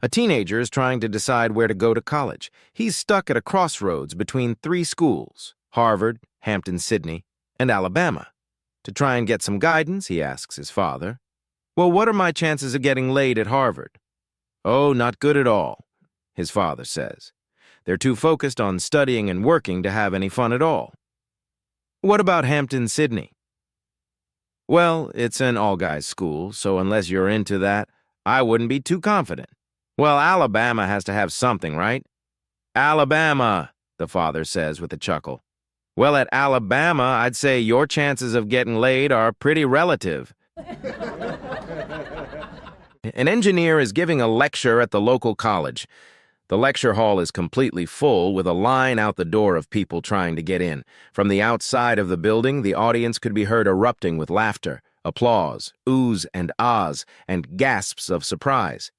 A teenager is trying to decide where to go to college. He's stuck at a crossroads between three schools: Harvard, Hampton-Sydney, and Alabama. To try and get some guidance, he asks his father, "Well, what are my chances of getting laid at Harvard?" "Oh, not good at all," his father says. "They're too focused on studying and working to have any fun at all." "What about Hampton-Sydney?" "Well, it's an all-guys school, so unless you're into that, I wouldn't be too confident." "Well, Alabama has to have something, right?" "Alabama," the father says with a chuckle. "Well, at Alabama, I'd say your chances of getting laid are pretty relative." An engineer is giving a lecture at the local college. The lecture hall is completely full, with a line out the door of people trying to get in. From the outside of the building, the audience could be heard erupting with laughter, applause, oohs and ahs, and gasps of surprise.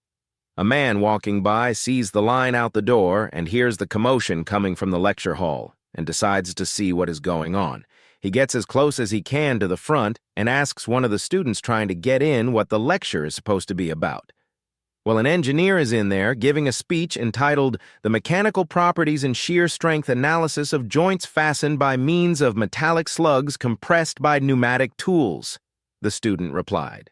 A man walking by sees the line out the door and hears the commotion coming from the lecture hall and decides to see what is going on. He gets as close as he can to the front and asks one of the students trying to get in what the lecture is supposed to be about. Well, an engineer is in there giving a speech entitled "The Mechanical Properties and Shear Strength Analysis of Joints Fastened by Means of Metallic Slugs Compressed by Pneumatic Tools," the student replied.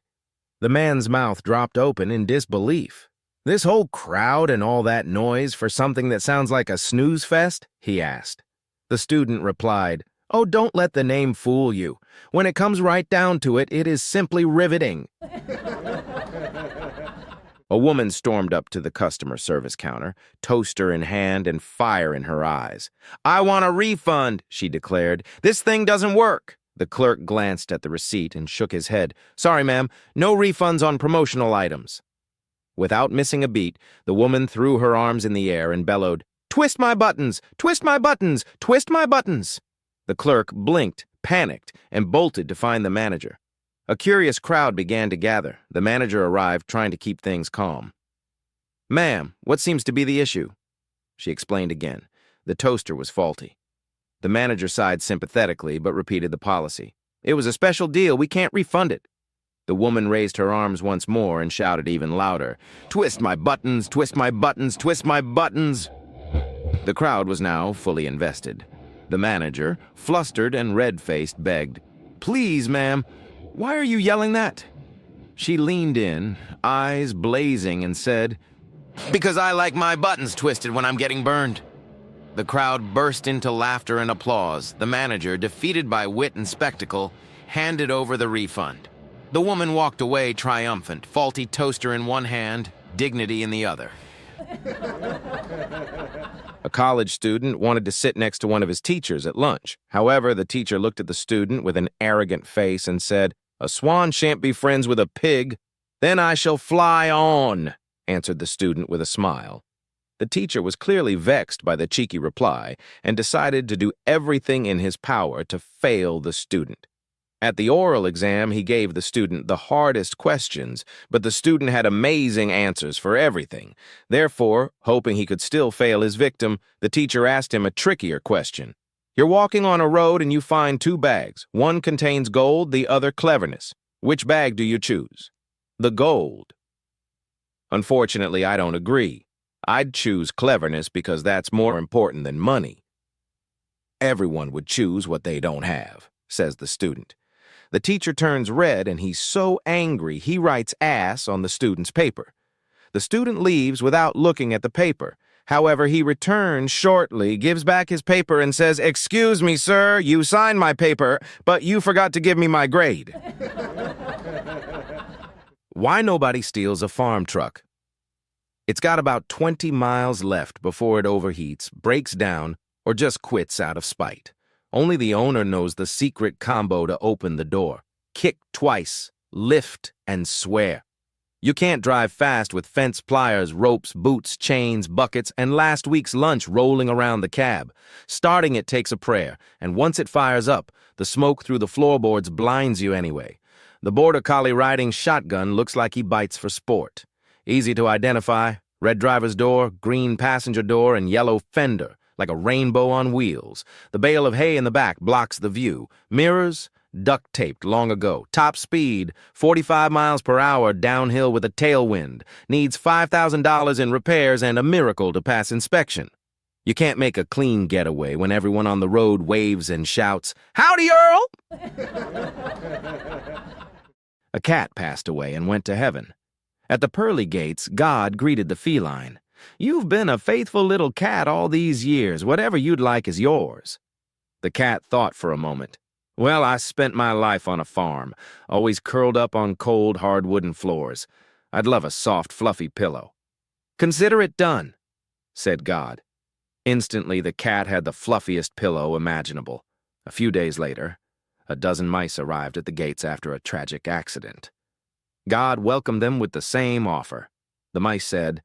The man's mouth dropped open in disbelief. "This whole crowd and all that noise for something that sounds like a snooze fest?" he asked. The student replied, "Oh, don't let the name fool you. When it comes right down to it, it is simply riveting." A woman stormed up to the customer service counter, toaster in hand and fire in her eyes. "I want a refund," she declared. "This thing doesn't work." The clerk glanced at the receipt and shook his head. "Sorry, ma'am, no refunds on promotional items." Without missing a beat, the woman threw her arms in the air and bellowed, "Twist my buttons! Twist my buttons! Twist my buttons!" The clerk blinked, panicked, and bolted to find the manager. A curious crowd began to gather. The manager arrived, trying to keep things calm. "Ma'am, what seems to be the issue?" She explained again. The toaster was faulty. The manager sighed sympathetically, but repeated the policy. "It was a special deal. We can't refund it." The woman raised her arms once more and shouted even louder, "Twist my buttons, twist my buttons, twist my buttons!" The crowd was now fully invested. The manager, flustered and red-faced, begged, "Please, ma'am, why are you yelling that?" She leaned in, eyes blazing, and said, "Because I like my buttons twisted when I'm getting burned." The crowd burst into laughter and applause. The manager, defeated by wit and spectacle, handed over the refund. The woman walked away triumphant, faulty toaster in one hand, dignity in the other. A college student wanted to sit next to one of his teachers at lunch. However, the teacher looked at the student with an arrogant face and said, "A swan shan't be friends with a pig." "Then I shall fly on," answered the student with a smile. The teacher was clearly vexed by the cheeky reply and decided to do everything in his power to fail the student. At the oral exam, he gave the student the hardest questions, but the student had amazing answers for everything. Therefore, hoping he could still fail his victim, the teacher asked him a trickier question. "You're walking on a road and you find two bags. One contains gold, the other cleverness. Which bag do you choose?" "The gold." "Unfortunately, I don't agree. I'd choose cleverness because that's more important than money." "Everyone would choose what they don't have," says the student. The teacher turns red and he's so angry he writes ass on the student's paper. The student leaves without looking at the paper. However, he returns shortly, gives back his paper and says, "Excuse me, sir, you signed my paper, but you forgot to give me my grade." Why nobody steals a farm truck? It's got about 20 miles left before it overheats, breaks down, or just quits out of spite. Only the owner knows the secret combo to open the door. Kick twice, lift, and swear. You can't drive fast with fence pliers, ropes, boots, chains, buckets, and last week's lunch rolling around the cab. Starting it takes a prayer, and once it fires up, the smoke through the floorboards blinds you anyway. The border collie riding shotgun looks like he bites for sport. Easy to identify: red driver's door, green passenger door, and yellow fender, like a rainbow on wheels. The bale of hay in the back blocks the view. Mirrors, Duct-taped long ago. Top speed, 45 miles per hour downhill with a tailwind. Needs $5,000 in repairs and a miracle to pass inspection. You can't make a clean getaway when everyone on the road waves and shouts, "Howdy, Earl!" A cat passed away and went to heaven. At the pearly gates, God greeted the feline. "You've been a faithful little cat all these years. Whatever you'd like is yours." The cat thought for a moment. "Well, I spent my life on a farm, always curled up on cold, hard wooden floors. I'd love a soft, fluffy pillow." "Consider it done," said God. Instantly, the cat had the fluffiest pillow imaginable. A few days later, a dozen mice arrived at the gates after a tragic accident. God welcomed them with the same offer. The mice said,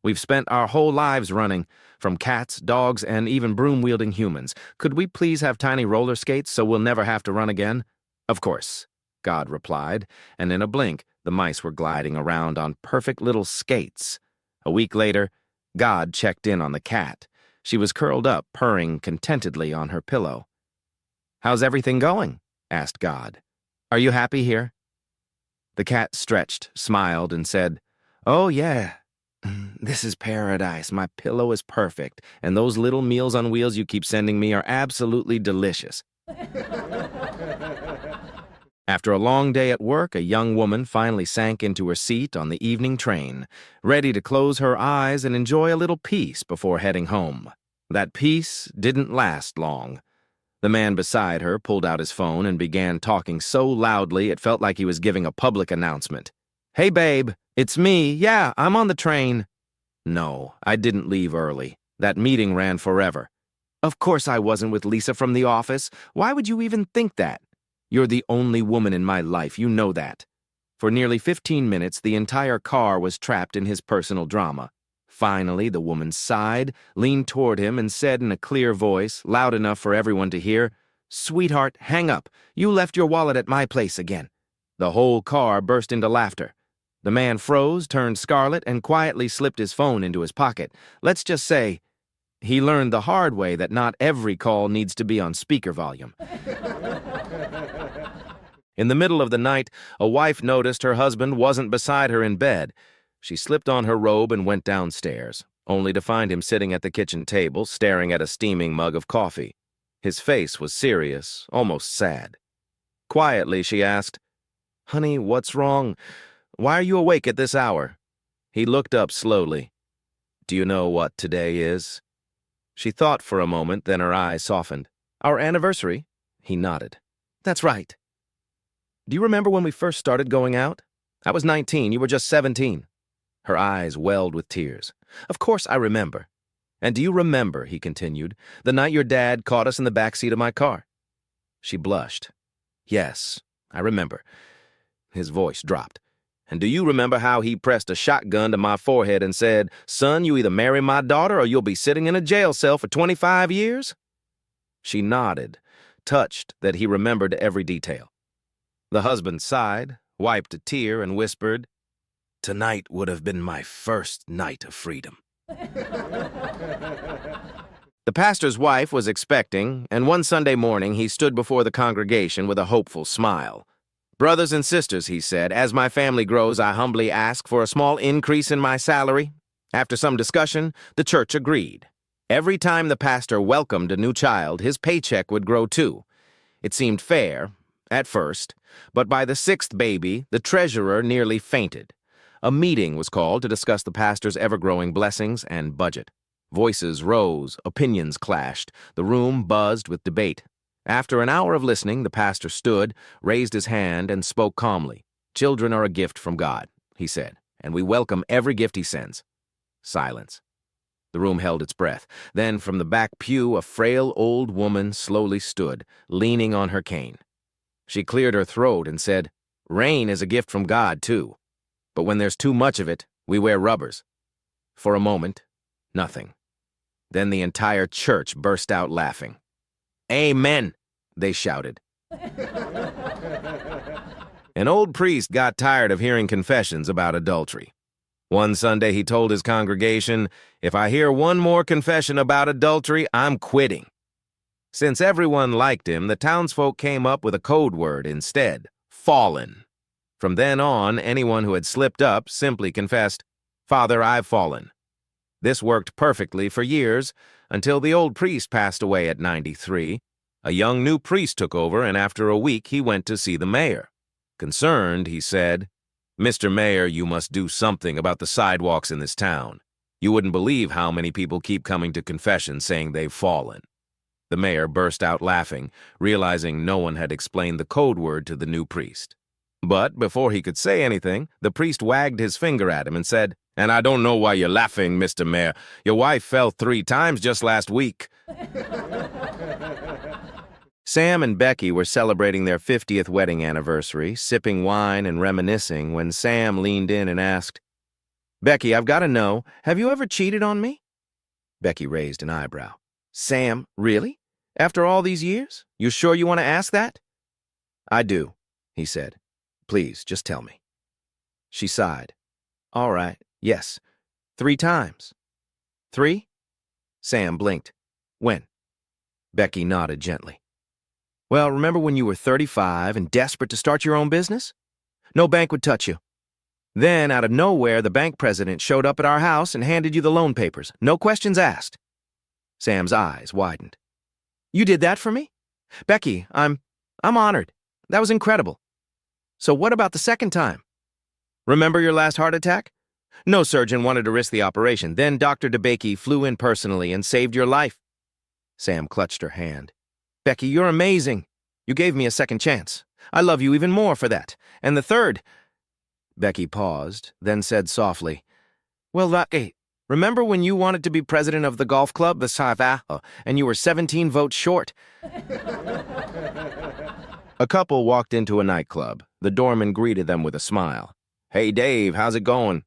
"We've spent our whole lives running, from cats, dogs, and even broom-wielding humans. Could we please have tiny roller skates so we'll never have to run again?" "Of course," God replied, and in a blink, the mice were gliding around on perfect little skates. A week later, God checked in on the cat. She was curled up, purring contentedly on her pillow. "How's everything going?" asked God. "Are you happy here?" The cat stretched, smiled, and said, "Oh, yeah. This is paradise. My pillow is perfect, and those little Meals on Wheels you keep sending me are absolutely delicious." After a long day at work, a young woman finally sank into her seat on the evening train, ready to close her eyes and enjoy a little peace before heading home. That peace didn't last long. The man beside her pulled out his phone and began talking so loudly it felt like he was giving a public announcement. "Hey, babe, it's me. Yeah, I'm on the train." "No, I didn't leave early. That meeting ran forever." "Of course I wasn't with Lisa from the office. Why would you even think that? You're the only woman in my life, you know that." For nearly 15 minutes, the entire car was trapped in his personal drama. Finally, the woman sighed, leaned toward him, and said in a clear voice, loud enough for everyone to hear, "Sweetheart, hang up. You left your wallet at my place again." The whole car burst into laughter. The man froze, turned scarlet, and quietly slipped his phone into his pocket. Let's just say, he learned the hard way that not every call needs to be on speaker volume. In the middle of the night, a wife noticed her husband wasn't beside her in bed. She slipped on her robe and went downstairs, only to find him sitting at the kitchen table, staring at a steaming mug of coffee. His face was serious, almost sad. Quietly, she asked, "Honey, what's wrong? Why are you awake at this hour?" He looked up slowly. "Do you know what today is?" She thought for a moment, then her eyes softened. "Our anniversary?" He nodded. "That's right." "Do you remember when we first started going out? I was 19, you were just 17. Her eyes welled with tears. "Of course I remember." "And do you remember," he continued, "the night your dad caught us in the back seat of my car?" She blushed. "Yes, I remember." His voice dropped. "And do you remember how he pressed a shotgun to my forehead and said, 'Son, you either marry my daughter or you'll be sitting in a jail cell for 25 years? She nodded, touched that he remembered every detail. The husband sighed, wiped a tear, and whispered, "Tonight would have been my first night of freedom." The pastor's wife was expecting, and one Sunday morning he stood before the congregation with a hopeful smile. "Brothers and sisters," he said, "as my family grows, I humbly ask for a small increase in my salary." After some discussion, the church agreed. Every time the pastor welcomed a new child, his paycheck would grow too. It seemed fair, at first, but by the 6th baby, the treasurer nearly fainted. A meeting was called to discuss the pastor's ever-growing blessings and budget. Voices rose, opinions clashed, the room buzzed with debate. After an hour of listening, the pastor stood, raised his hand, and spoke calmly. "Children are a gift from God," he said, "and we welcome every gift he sends." Silence. The room held its breath. Then, from the back pew, a frail old woman slowly stood, leaning on her cane. She cleared her throat and said, "Rain is a gift from God, too. But when there's too much of it, we wear rubbers." For a moment, nothing. Then the entire church burst out laughing. "Amen," they shouted. An old priest got tired of hearing confessions about adultery. One Sunday he told his congregation, "If I hear one more confession about adultery, I'm quitting." Since everyone liked him, the townsfolk came up with a code word instead: fallen. From then on, anyone who had slipped up simply confessed, "Father, I've fallen." This worked perfectly for years, until the old priest passed away at 93. A young new priest took over, and after a week he went to see the mayor. Concerned, he said, "Mr. Mayor, you must do something about the sidewalks in this town. You wouldn't believe how many people keep coming to confession saying they've fallen." The mayor burst out laughing, realizing no one had explained the code word to the new priest. But before he could say anything, the priest wagged his finger at him and said, "And I don't know why you're laughing, Mr. Mayor. Your wife fell 3 times just last week." Sam and Becky were celebrating their 50th wedding anniversary, sipping wine and reminiscing, when Sam leaned in and asked, "Becky, I've got to know, have you ever cheated on me?" Becky raised an eyebrow. "Sam, really? After all these years? You sure you want to ask that?" "I do," he said. "Please, just tell me." She sighed. "All right, yes. 3 times." "3?" Sam blinked. "When?" Becky nodded gently. "Well, remember when you were 35 and desperate to start your own business? No bank would touch you. Then, out of nowhere, the bank president showed up at our house and handed you the loan papers. No questions asked." Sam's eyes widened. "You did that for me? Becky, I'm honored. That was incredible. So what about the second time? Remember your last heart attack? No surgeon wanted to risk the operation. Then Dr. DeBakey flew in personally and saved your life." Sam clutched her hand. "Becky, you're amazing. You gave me a second chance. I love you even more for that. And the third—" Becky paused, then said softly, "Well, Lucky, remember when you wanted to be president of the golf club, the satire, and you were 17 votes short?" A couple walked into a nightclub. The doorman greeted them with a smile. "Hey, Dave, how's it going?"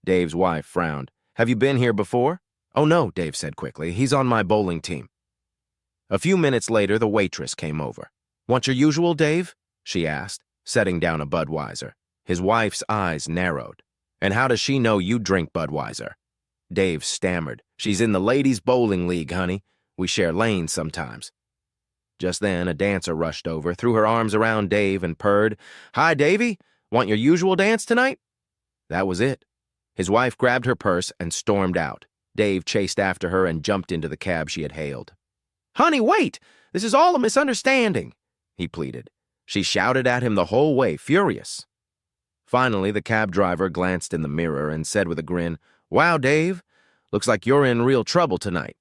Dave's wife frowned. "Have you been here before?" "Oh, no," Dave said quickly. "He's on my bowling team." A few minutes later, the waitress came over. "Want your usual, Dave?" she asked, setting down a Budweiser. His wife's eyes narrowed. "And how does she know you drink Budweiser?" Dave stammered. "She's in the ladies' bowling league, honey. We share lanes sometimes." Just then, a dancer rushed over, threw her arms around Dave, and purred, "Hi, Davy. Want your usual dance tonight?" That was it. His wife grabbed her purse and stormed out. Dave chased after her and jumped into the cab she had hailed. "Honey, wait! This is all a misunderstanding," he pleaded. She shouted at him the whole way, furious. Finally, the cab driver glanced in the mirror and said with a grin, "Wow, Dave, looks like you're in real trouble tonight."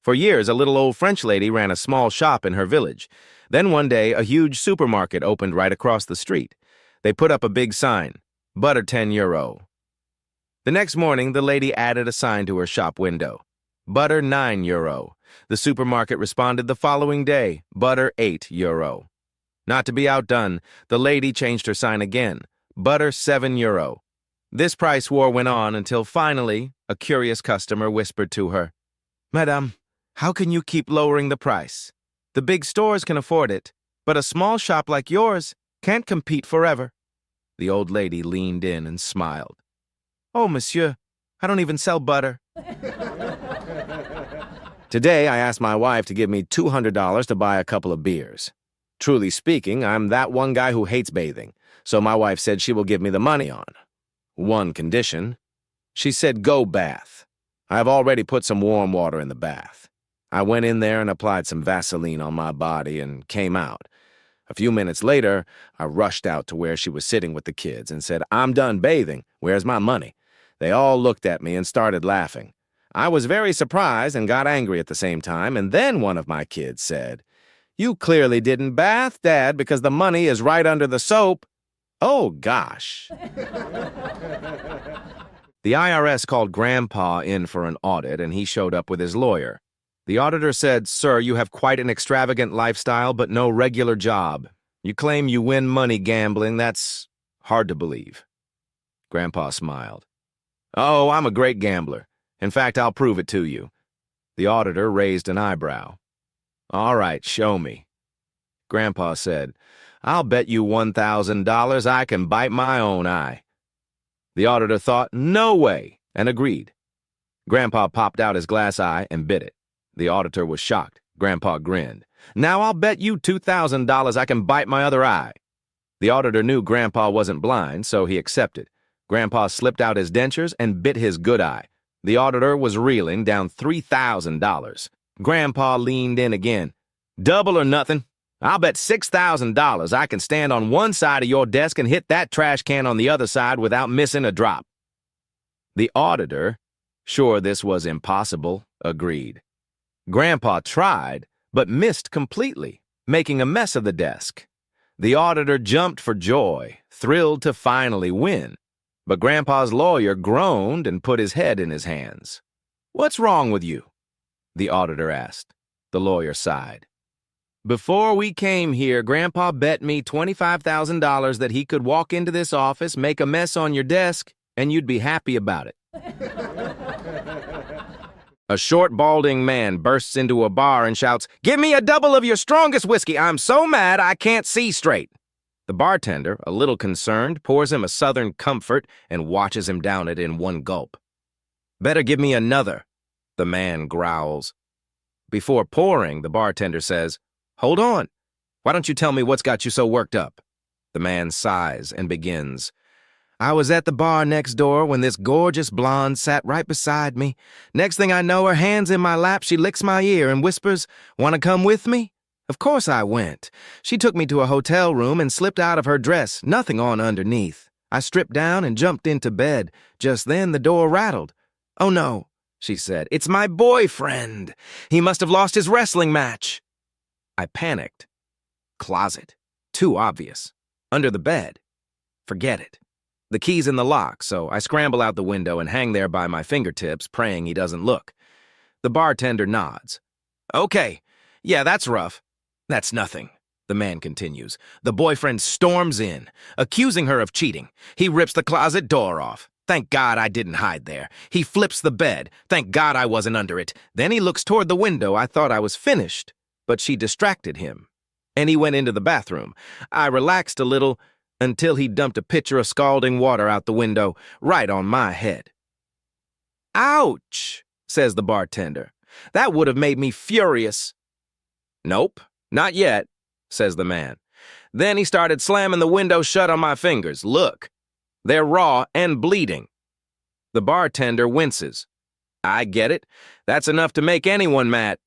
For years, a little old French lady ran a small shop in her village. Then one day, a huge supermarket opened right across the street. They put up a big sign, "Butter 10 euro." The next morning, the lady added a sign to her shop window, "Butter 9 euro." The supermarket responded the following day, "Butter 8 euro." Not to be outdone, the lady changed her sign again, "Butter 7 euro." This price war went on until finally, a curious customer whispered to her, "Madame, how can you keep lowering the price? The big stores can afford it, but a small shop like yours can't compete forever." The old lady leaned in and smiled. "Oh, monsieur, I don't even sell butter." Today, I asked my wife to give me $200 to buy a couple of beers. Truly speaking, I'm that one guy who hates bathing, so my wife said she will give me the money on one condition. She said, "Go bath." I have already put some warm water in the bath. I went in there and applied some Vaseline on my body and came out. A few minutes later, I rushed out to where she was sitting with the kids and said, "I'm done bathing. Where's my money?" They all looked at me and started laughing. I was very surprised and got angry at the same time, and then one of my kids said, "You clearly didn't bath, Dad, because the money is right under the soap." Oh, gosh. The IRS called Grandpa in for an audit, and he showed up with his lawyer. The auditor said, "Sir, you have quite an extravagant lifestyle, but no regular job. You claim you win money gambling. That's hard to believe." Grandpa smiled. "Oh, I'm a great gambler. In fact, I'll prove it to you." The auditor raised an eyebrow. "All right, show me." Grandpa said, "I'll bet you $1,000 I can bite my own eye." The auditor thought, "No way," and agreed. Grandpa popped out his glass eye and bit it. The auditor was shocked. Grandpa grinned. Now I'll bet you $2,000 I can bite my other eye. The auditor knew Grandpa wasn't blind, so he accepted. Grandpa slipped out his dentures and bit his good eye. The auditor was reeling, down $3,000. Grandpa leaned in again. Double or nothing. I'll bet $6,000 I can stand on one side of your desk and hit that trash can on the other side without missing a drop. The auditor, sure this was impossible, agreed. Grandpa tried, but missed completely, making a mess of the desk. The auditor jumped for joy, thrilled to finally win. But Grandpa's lawyer groaned and put his head in his hands. What's wrong with you? The auditor asked. The lawyer sighed. Before we came here, Grandpa bet me $25,000 that he could walk into this office, make a mess on your desk, and you'd be happy about it. A short, balding man bursts into a bar and shouts, "Give me a double of your strongest whiskey. I'm so mad I can't see straight." The bartender, a little concerned, pours him a Southern Comfort and watches him down it in one gulp. "Better give me another," the man growls. Before pouring, the bartender says, "Hold on. Why don't you tell me what's got you so worked up?" The man sighs and begins. "I was at the bar next door when this gorgeous blonde sat right beside me. Next thing I know, her hand's in my lap, she licks my ear and whispers, 'Want to come with me?' Of course I went. She took me to a hotel room and slipped out of her dress, nothing on underneath. I stripped down and jumped into bed. Just then the door rattled. 'Oh no,' she said, 'it's my boyfriend. He must have lost his wrestling match.' I panicked. Closet. Too obvious. Under the bed. Forget it. The key's in the lock, so I scramble out the window and hang there by my fingertips, praying he doesn't look. The bartender nods. Okay, yeah, that's rough. That's nothing, the man continues. The boyfriend storms in, accusing her of cheating. He rips the closet door off. Thank God I didn't hide there. He flips the bed. Thank God I wasn't under it. Then he looks toward the window. I thought I was finished, but she distracted him. And he went into the bathroom. I relaxed a little until he dumped a pitcher of scalding water out the window, right on my head. "Ouch," says the bartender. "That would have made me furious." "Nope, not yet," says the man. Then he started slamming the window shut on my fingers. "Look, they're raw and bleeding." The bartender winces. "I get it. That's enough to make anyone mad."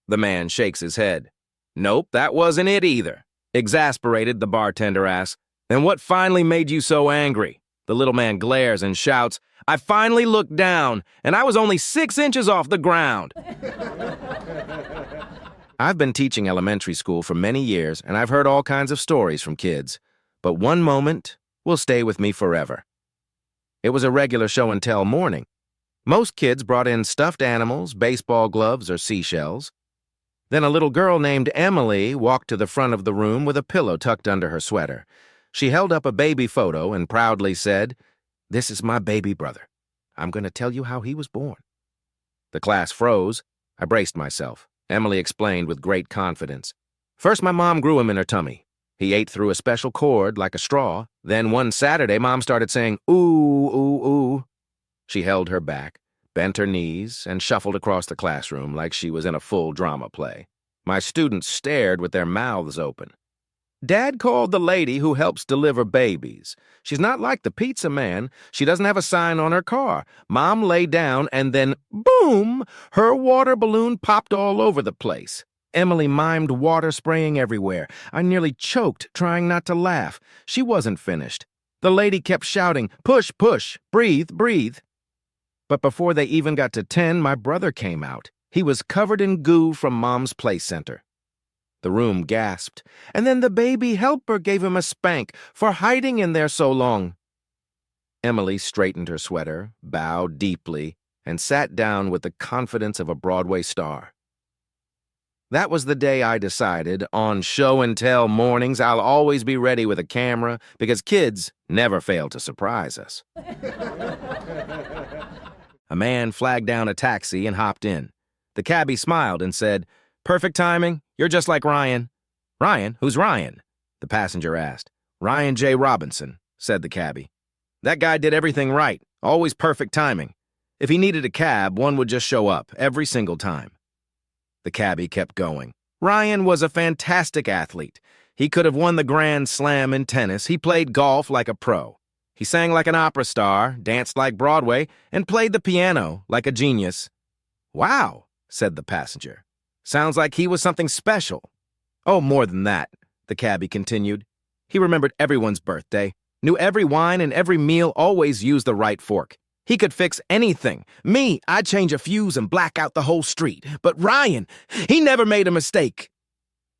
The man shakes his head. "Nope, that wasn't it either." Exasperated, the bartender asks, "Then what finally made you so angry?" The little man glares and shouts, "I finally looked down, and I was only 6 inches off the ground." I've been teaching elementary school for many years, and I've heard all kinds of stories from kids. But one moment will stay with me forever. It was a regular show-and-tell morning. Most kids brought in stuffed animals, baseball gloves, or seashells. Then a little girl named Emily walked to the front of the room with a pillow tucked under her sweater. She held up a baby photo and proudly said, "This is my baby brother. I'm going to tell you how he was born." The class froze. I braced myself. Emily explained with great confidence. "First, my mom grew him in her tummy. He ate through a special cord, like a straw. Then one Saturday, Mom started saying, 'Ooh, ooh, ooh.'" She held her back, bent her knees, and shuffled across the classroom like she was in a full drama play. My students stared with their mouths open. "Dad called the lady who helps deliver babies. She's not like the pizza man. She doesn't have a sign on her car. Mom lay down, and then, boom, her water balloon popped all over the place. Emily mimed water spraying everywhere. I nearly choked, trying not to laugh. She wasn't finished. The lady kept shouting, 'Push, push, breathe, breathe.' But before they even got to 10, my brother came out. He was covered in goo from Mom's play center." The room gasped, and then the baby helper gave him a spank for hiding in there so long. Emily straightened her sweater, bowed deeply, and sat down with the confidence of a Broadway star. That was the day I decided, on show-and-tell mornings, I'll always be ready with a camera, because kids never fail to surprise us. A man flagged down a taxi and hopped in. The cabbie smiled and said, "Perfect timing. You're just like Ryan." "Ryan? Who's Ryan?" the passenger asked. "Ryan J. Robinson," said the cabbie. "That guy did everything right, always perfect timing. If he needed a cab, one would just show up, every single time." The cabbie kept going. Ryan was a fantastic athlete. He could have won the Grand Slam in tennis. He played golf like a pro. He sang like an opera star, danced like Broadway, and played the piano like a genius. Wow, said the passenger. Sounds like he was something special. Oh, more than that, the cabbie continued. He remembered everyone's birthday, knew every wine and every meal, always used the right fork. He could fix anything. Me, I'd change a fuse and black out the whole street. But Ryan, he never made a mistake.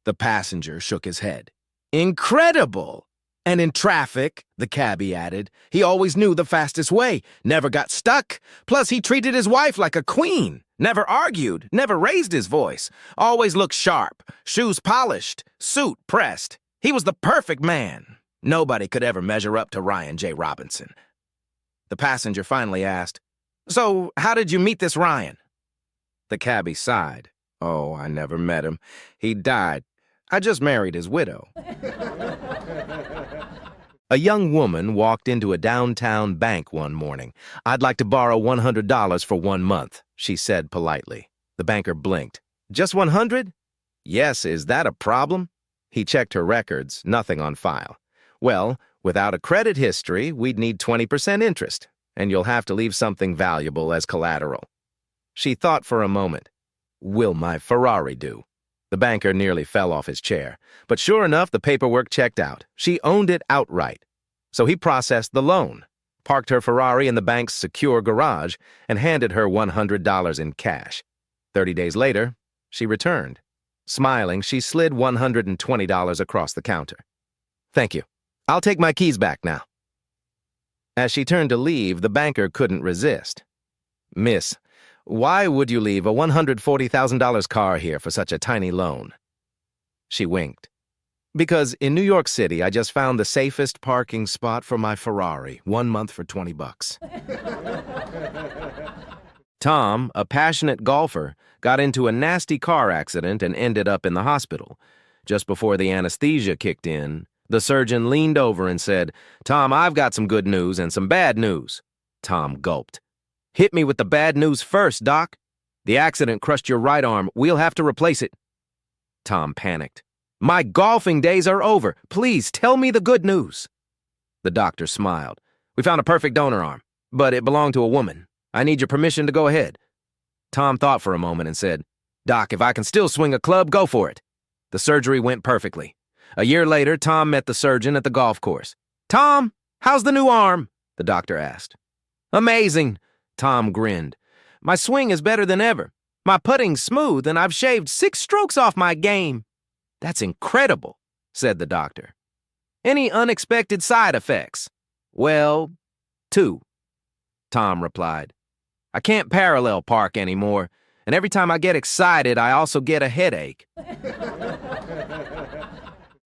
The passenger shook his head. Incredible! And in traffic, the cabbie added, he always knew the fastest way, never got stuck. Plus, he treated his wife like a queen, never argued, never raised his voice, always looked sharp, shoes polished, suit pressed. He was the perfect man. Nobody could ever measure up to Ryan J. Robinson. The passenger finally asked, "So, how did you meet this Ryan?" The cabbie sighed. "Oh, I never met him. He died. I just married his widow." A young woman walked into a downtown bank one morning. "I'd like to borrow $100 for 1 month, she said politely. The banker blinked. "Just 100? Yes, is that a problem?" He checked her records, nothing on file. "Well, without a credit history, we'd need 20% interest, and you'll have to leave something valuable as collateral." She thought for a moment. "Will my Ferrari do?" The banker nearly fell off his chair, but sure enough, the paperwork checked out. She owned it outright. So he processed the loan, parked her Ferrari in the bank's secure garage, and handed her $100 in cash. 30 days later, she returned. Smiling, she slid $120 across the counter. "Thank you. I'll take my keys back now." As she turned to leave, the banker couldn't resist. "Miss, why would you leave a $140,000 car here for such a tiny loan?" She winked. "Because in New York City, I just found the safest parking spot for my Ferrari, 1 month for $20. Tom, a passionate golfer, got into a nasty car accident and ended up in the hospital. Just before the anesthesia kicked in, the surgeon leaned over and said, "Tom, I've got some good news and some bad news." Tom gulped. "Hit me with the bad news first, Doc. The accident crushed your right arm. We'll have to replace it." Tom panicked. "My golfing days are over. Please tell me the good news." The doctor smiled. "We found a perfect donor arm, but it belonged to a woman. I need your permission to go ahead." Tom thought for a moment and said, "Doc, if I can still swing a club, go for it." The surgery went perfectly. A year later, Tom met the surgeon at the golf course. "Tom, how's the new arm?" the doctor asked. "Amazing," Tom grinned. "My swing is better than ever. My putting's smooth, and I've shaved 6 strokes off my game." "That's incredible," said the doctor. "Any unexpected side effects?" "Well, 2," Tom replied. "I can't parallel park anymore, and every time I get excited, I also get a headache."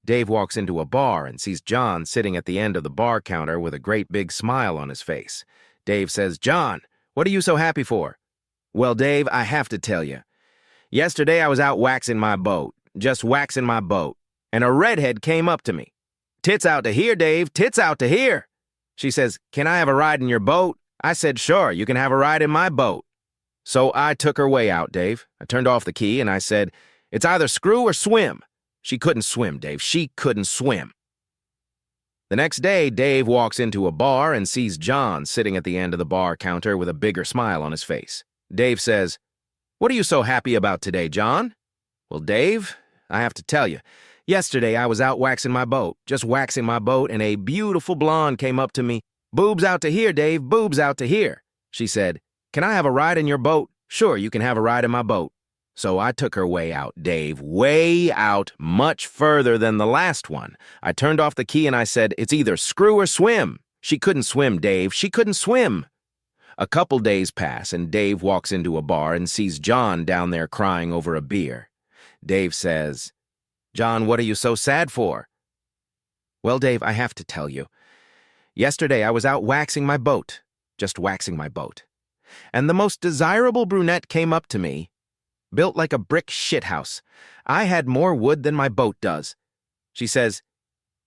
Dave walks into a bar and sees John sitting at the end of the bar counter with a great big smile on his face. Dave says, "John, what are you so happy for?" "Well, Dave, I have to tell you. Yesterday I was out waxing my boat, just waxing my boat, and a redhead came up to me. Tits out to here, Dave, tits out to here. She says, 'Can I have a ride in your boat?' I said, 'Sure, you can have a ride in my boat.' So I took her way out, Dave. I turned off the key and I said, 'It's either screw or swim.' She couldn't swim, Dave. She couldn't swim." The next day, Dave walks into a bar and sees John sitting at the end of the bar counter with a bigger smile on his face. Dave says, "What are you so happy about today, John?" "Well, Dave, I have to tell you, yesterday I was out waxing my boat, just waxing my boat, and a beautiful blonde came up to me. 'Boobs out to here, Dave, boobs out to here.' She said, 'Can I have a ride in your boat?' 'Sure, you can have a ride in my boat.' So I took her way out, Dave, way out, much further than the last one. I turned off the key and I said, 'It's either screw or swim.' She couldn't swim, Dave. She couldn't swim." A couple days pass and Dave walks into a bar and sees John down there crying over a beer. Dave says, "John, what are you so sad for?" "Well, Dave, I have to tell you. Yesterday I was out waxing my boat, just waxing my boat. And the most desirable brunette came up to me, built like a brick shithouse. I had more wood than my boat does. She says,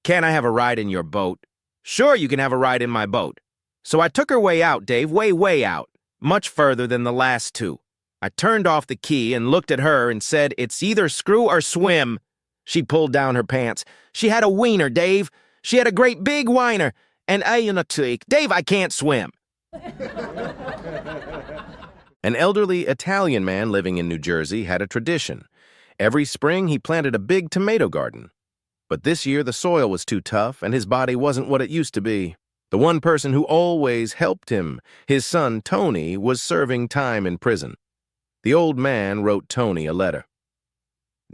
'Can I have a ride in your boat?' 'Sure, you can have a ride in my boat.' So I took her way out, Dave, way, way out, much further than the last 2. I turned off the key and looked at her and said, "It's either screw or swim." She pulled down her pants. "She had a wiener, Dave. She had a great big wiener. And in a cheek. Dave, I can't swim." An elderly Italian man living in New Jersey had a tradition. Every spring, he planted a big tomato garden. But this year, the soil was too tough, and his body wasn't what it used to be. The one person who always helped him, his son Tony, was serving time in prison. The old man wrote Tony a letter.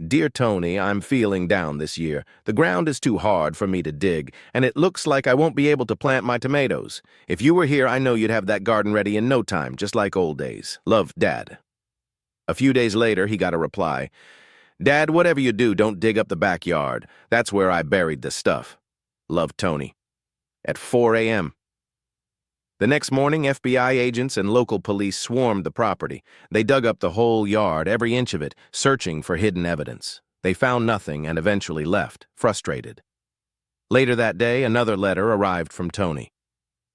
"Dear Tony, I'm feeling down this year. The ground is too hard for me to dig, and it looks like I won't be able to plant my tomatoes. If you were here, I know you'd have that garden ready in no time, just like old days. Love, Dad." A few days later, he got a reply. "Dad, whatever you do, don't dig up the backyard. That's where I buried the stuff. Love, Tony." At 4 a.m. The next morning, FBI agents and local police swarmed the property. They dug up the whole yard, every inch of it, searching for hidden evidence. They found nothing and eventually left, frustrated. Later that day, another letter arrived from Tony.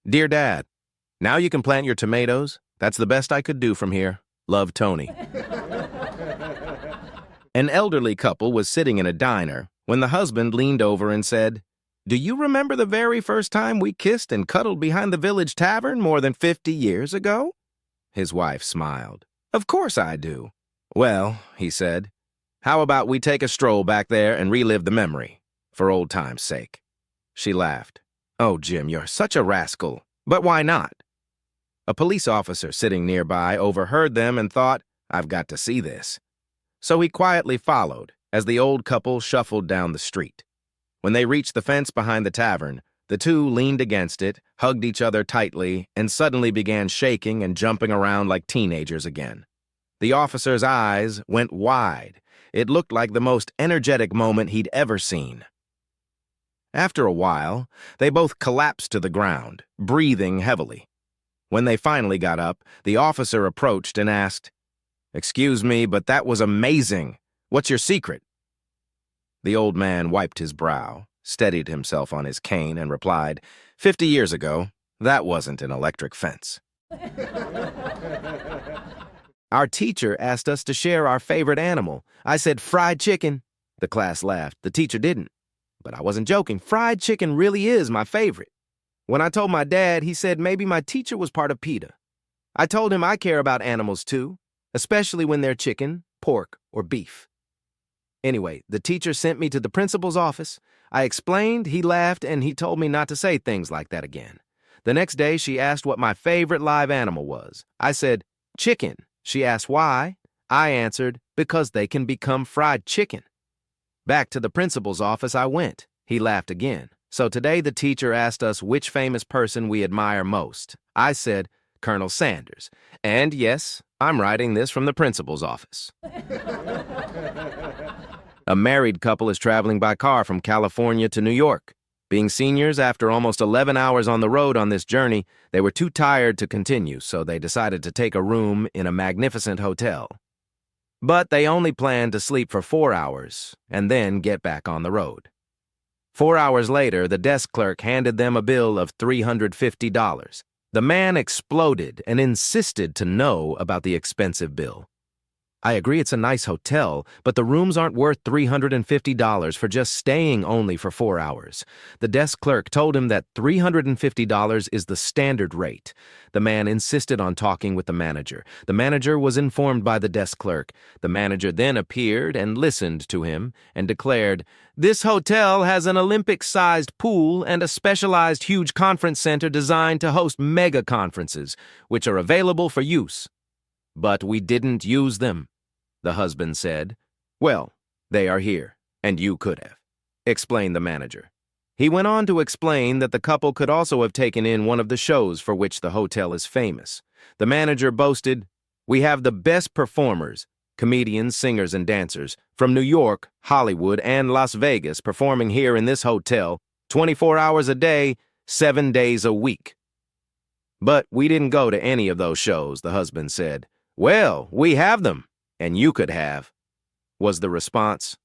"Dear Dad, now you can plant your tomatoes. That's the best I could do from here. Love, Tony." An elderly couple was sitting in a diner when the husband leaned over and said, "Do you remember the very first time we kissed and cuddled behind the village tavern more than 50 years ago?" His wife smiled. "Of course I do." "Well," he said, "how about we take a stroll back there and relive the memory, for old time's sake?" She laughed. "Oh, Jim, you're such a rascal. But why not?" A police officer sitting nearby overheard them and thought, "I've got to see this." So he quietly followed as the old couple shuffled down the street. When they reached the fence behind the tavern, the two leaned against it, hugged each other tightly, and suddenly began shaking and jumping around like teenagers again. The officer's eyes went wide. It looked like the most energetic moment he'd ever seen. After a while, they both collapsed to the ground, breathing heavily. When they finally got up, the officer approached and asked, "Excuse me, but that was amazing. What's your secret?" The old man wiped his brow, steadied himself on his cane, and replied, 50 years ago, that wasn't an electric fence." "Our teacher asked us to share our favorite animal. I said fried chicken." The class laughed. The teacher didn't. But I wasn't joking. Fried chicken really is my favorite. When I told my dad, he said maybe my teacher was part of PETA. I told him I care about animals too, especially when they're chicken, pork, or beef. Anyway, the teacher sent me to the principal's office. I explained, he laughed, and he told me not to say things like that again. The next day, she asked what my favorite live animal was. I said, chicken. She asked why. I answered, because they can become fried chicken. Back to the principal's office I went. He laughed again. So today the teacher asked us which famous person we admire most. I said, Colonel Sanders. And yes, I'm writing this from the principal's office. A married couple is traveling by car from California to New York. Being seniors, after almost 11 hours on the road on this journey, they were too tired to continue, so they decided to take a room in a magnificent hotel. But they only planned to sleep for 4 hours and then get back on the road. 4 hours later, the desk clerk handed them a bill of $350. The man exploded and insisted to know about the expensive bill. I agree it's a nice hotel, but the rooms aren't worth $350 for just staying only for 4 hours. The desk clerk told him that $350 is the standard rate. The man insisted on talking with the manager. The manager was informed by the desk clerk. The manager then appeared and listened to him and declared, "This hotel has an Olympic-sized pool and a specialized huge conference center designed to host mega conferences, which are available for use. But we didn't use them," the husband said. "Well, they are here, and you could have," explained the manager. He went on to explain that the couple could also have taken in one of the shows for which the hotel is famous. The manager boasted, "We have the best performers, comedians, singers, and dancers, from New York, Hollywood, and Las Vegas performing here in this hotel 24 hours a day, 7 days a week." "But we didn't go to any of those shows," the husband said. "Well, we have them, and you could have," was the response.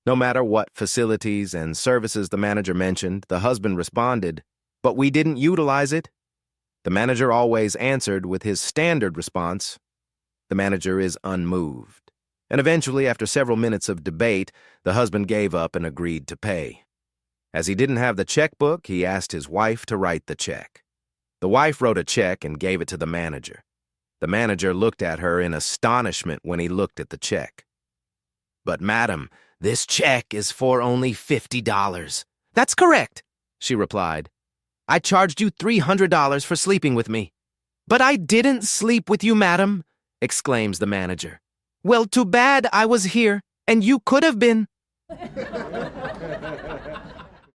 No matter what facilities and services the manager mentioned, the husband responded, "But we didn't utilize it." The manager always answered with his standard response, The manager is unmoved. And eventually, after several minutes of debate, the husband gave up and agreed to pay. As he didn't have the checkbook, he asked his wife to write the check. The wife wrote a check and gave it to the manager. The manager looked at her in astonishment when he looked at the check. "But madam, this check is for only $50. "That's correct," she replied. "I charged you $300 for sleeping with me." "But I didn't sleep with you, madam," exclaims the manager. "Well, too bad I was here, and you could have been."